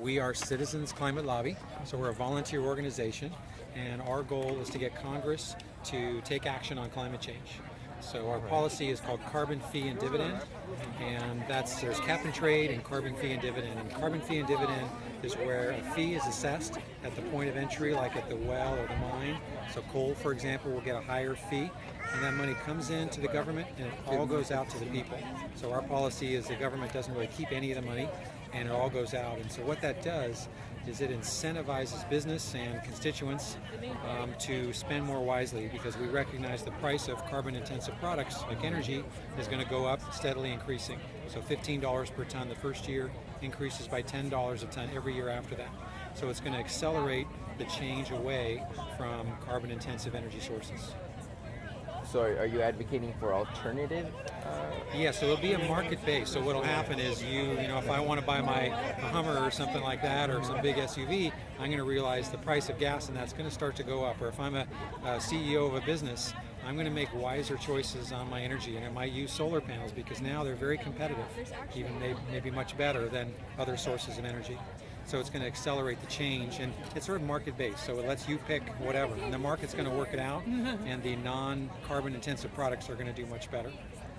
We are Citizens Climate Lobby, so we're a volunteer organization, and our goal is to get Congress to take action on climate change. So our policy is called carbon fee and dividend, and there's cap and trade and carbon fee and dividend. And carbon fee and dividend is where a fee is assessed at the point of entry, like at the well or the mine. So coal, for example, will get a higher fee, and that money comes into the government and it all goes out to the people. So our policy is the government doesn't really keep any of the money, and it all goes out. And so what that does is it incentivizes business and constituents to spend more wisely, because we recognize the price of carbon-intensive products like energy is going to go up, steadily increasing. So $15 per ton the first year, increases by $10 a ton every year after that. So it's going to accelerate the change away from carbon-intensive energy sources. So are you advocating for alternative? Yeah, so it'll be a market base. So what'll happen is if I want to buy a Hummer or something like that, or some big SUV, I'm going to realize the price of gas, and that's going to start to go up. Or if I'm a CEO of a business, I'm going to make wiser choices on my energy, and I might use solar panels because now they're very competitive, even maybe much better than other sources of energy. So it's going to accelerate the change, and it's sort of market-based, so it lets you pick whatever, and the market's going to work it out, and the non-carbon intensive products are going to do much better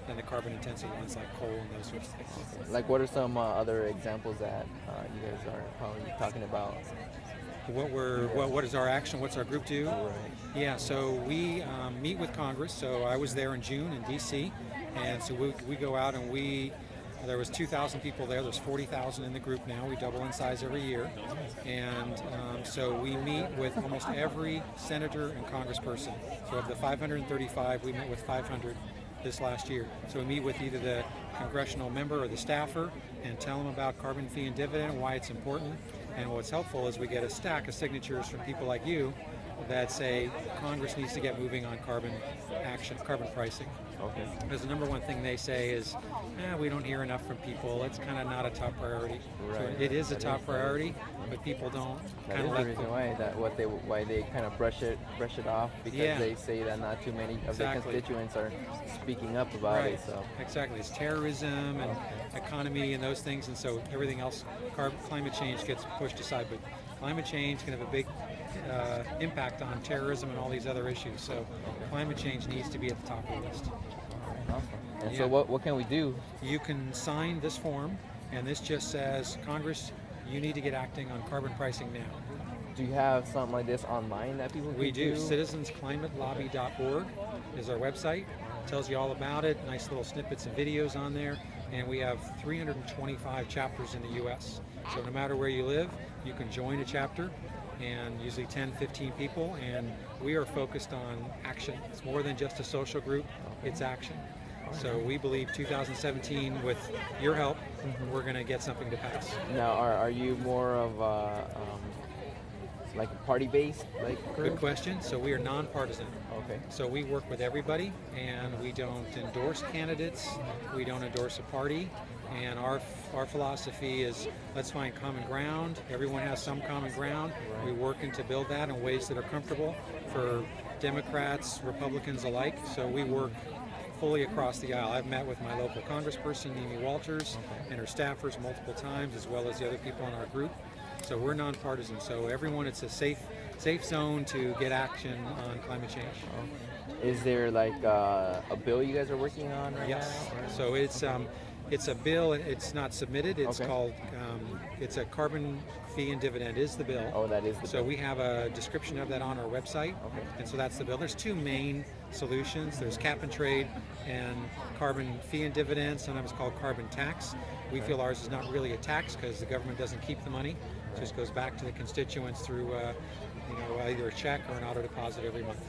than the carbon intensive ones like coal and those sorts of things. Like, what are some other examples that you guys are probably talking about? What is our action? What's our group do? Right. Yeah, so we meet with Congress. So I was there in June in DC, and so we go out and there was 2,000 people there. There's 40,000 in the group now. We double in size every year. And so we meet with almost every senator and congressperson. So of the 535, we met with 500 this last year. So we meet with either the congressional member or the staffer and tell them about carbon fee and dividend and why it's important. And what's helpful is we get a stack of signatures from people like you that say Congress needs to get moving on carbon action, carbon pricing. Okay. Because the number one thing they say is, we don't hear enough from people. It's kind of not a top priority. Right. So it is a top priority, but people don't. That is the reason why they kind of brush it off, because they say that not too many of the constituents are speaking up about it. So exactly, it's terrorism and economy and those things, and so everything else, climate change gets pushed aside. But climate change can have a big impact on terrorism and all these other issues. So climate change needs to be at the top of the list. Awesome. And so what can we do? You can sign this form, and this just says, Congress, you need to get acting on carbon pricing now. Do you have something like this online that people can do? We do. Citizensclimatelobby.org is our website. It tells you all about it, nice little snippets and videos on there, and we have 325 chapters in the U.S. So no matter where you live, you can join a chapter, and usually 10, 15 people, and we are focused on action. It's more than just a social group, it's action. So we believe 2017, with your help, we're going to get something to pass. Now, are you more of like a party-based group? Good question. So we are nonpartisan. Okay. So we work with everybody, and we don't endorse candidates. We don't endorse a party. And our philosophy is, let's find common ground. Everyone has some common ground. Right. We're working to build that in ways that are comfortable for Democrats, Republicans alike. So we work fully across the aisle. I've met with my local congressperson, Mimi Walters, and her staffers multiple times, as well as the other people in our group. So we're nonpartisan. So everyone, it's a safe zone to get action on climate change. Is there like a bill you guys are working on right now? Yes. So it's a bill. It's not submitted. It's called. It's a carbon fee and dividend is the bill. Oh, that is the bill. So we have a description of that on our website. Okay. And so that's the bill. There's two main solutions. There's cap and trade and carbon fee and dividend, sometimes called carbon tax. We feel ours is not really a tax because the government doesn't keep the money. It just goes back to the constituents through either a check or an auto deposit every month.